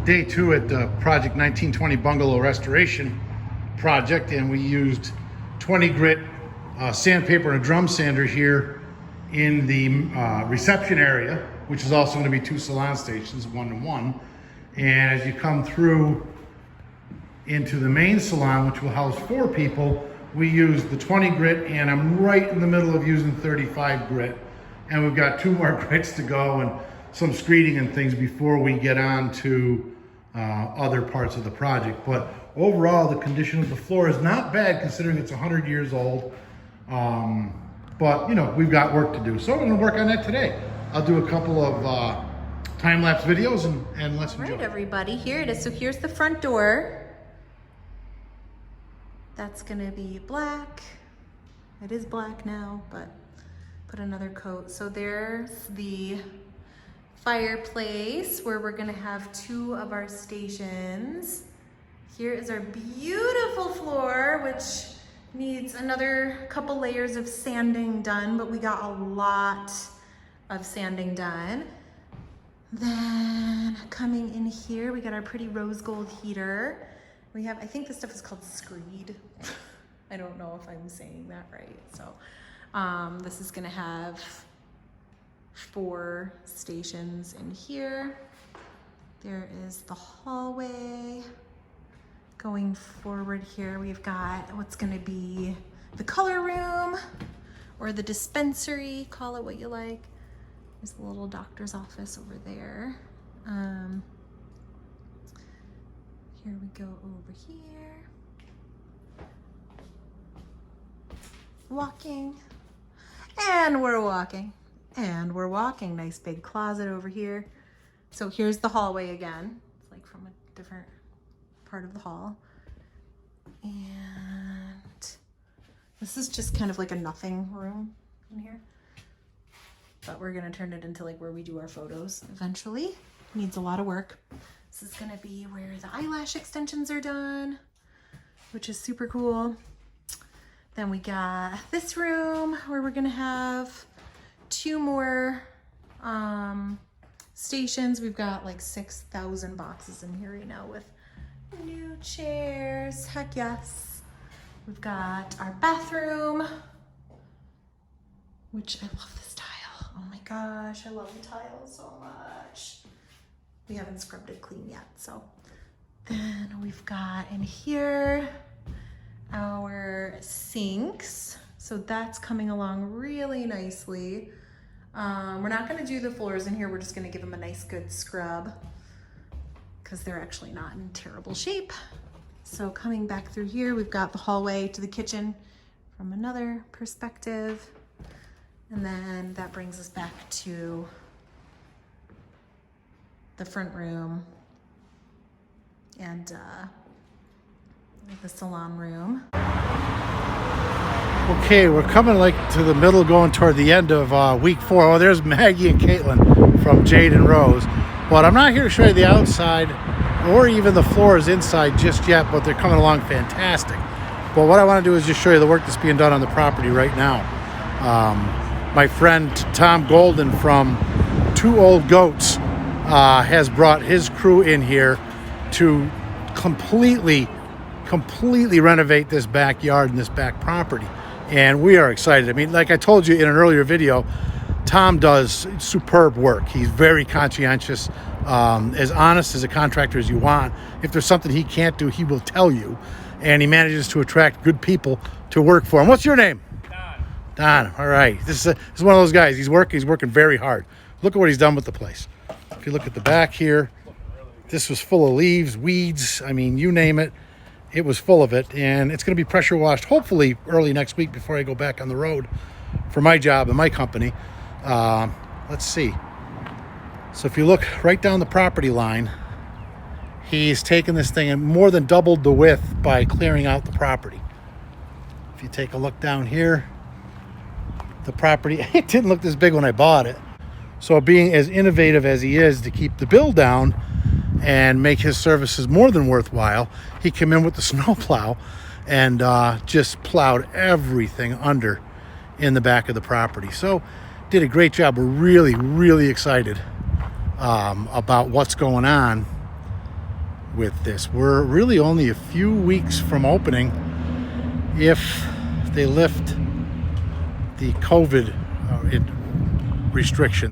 day 2 at the Project 1920 Bungalow Restoration project, and we used 20 grit sandpaper and a drum sander here in the reception area, which is also going to be 2 salon stations, 1 and 1. And as you come through into the main salon, which will house 4 people, we use the 20 grit, and I'm right in the middle of using 35 grit. And we've got 2 more grits to go and some screeding and things before we get on to other parts of the project. But overall, the condition of the floor is not bad considering it's 100 years old. But you know, we've got work to do. So we're gonna work on that today. I'll do a couple of time-lapse videos and let's enjoy. All right, everybody, here it is. So here's the front door. That's gonna be black. It is black now, but put another coat. So there's the fireplace where we're gonna have 2 of our stations. Here is our beautiful floor, which needs another couple layers of sanding done, but we got a lot of sanding done. Then coming in here, we got our pretty rose gold heater. We have, I think this stuff is called screed. I don't know if I'm saying that right. So this is gonna have 4 stations in here. There is the hallway. Going forward here, we've got what's gonna be the color room or the dispensary, call it what you like. There's a little doctor's office over there. Here we go over here. Walking, and we're walking. And we're walking. Nice big closet over here. So here's the hallway again. It's like from a different part of the hall. And this is just kind of like a nothing room in here. But we're gonna turn it into like where we do our photos eventually. Needs a lot of work. This is gonna be where the eyelash extensions are done, which is super cool. Then we got this room where we're gonna have 2 more stations. We've got like 6,000 boxes in here right now with new chairs. Heck yes. We've got our bathroom, which I love this tile. Oh my gosh, I love the tile so much. We haven't scrubbed it clean yet. So then we've got in here our sinks. So that's coming along really nicely. We're not gonna do the floors in here. We're just gonna give them a nice good scrub because they're actually not in terrible shape. So coming back through here, we've got the hallway to the kitchen from another perspective. And then that brings us back to the front room and the salon room. Okay, we're coming like to the middle, going toward the end of week 4. Oh, there's Maggie and Caitlin from Jade and Rose. But I'm not here to show you the outside or even the floors inside just yet, but they're coming along fantastic. But what I want to do is just show you the work that's being done on the property right now. My friend Tom Golden from 2 Old Goats has brought his crew in here to completely renovate this backyard and this back property. And we are excited. I mean, like I told you in an earlier video, Tom does superb work. He's very conscientious, as honest as a contractor as you want. If there's something he can't do, he will tell you. And he manages to attract good people to work for him. What's your name? Don. All right. This is one of those guys. He's working very hard. Look at what he's done with the place. If you look at the back here, this was full of leaves, weeds. I mean, you name it. It was full of it, and it's going to be pressure washed hopefully early next week before I go back on the road for my job and my company. Let's see. So if you look right down the property line, he's taken this thing and more than doubled the width by clearing out the property. If you take a look down here, the property, it didn't look this big when I bought it. So being as innovative as he is to keep the bill down and make his services more than worthwhile, he came in with the snowplow and just plowed everything under in the back of the property. So did a great job. We're really excited about what's going on with this. We're really only a few weeks from opening if they lift the COVID restrictions.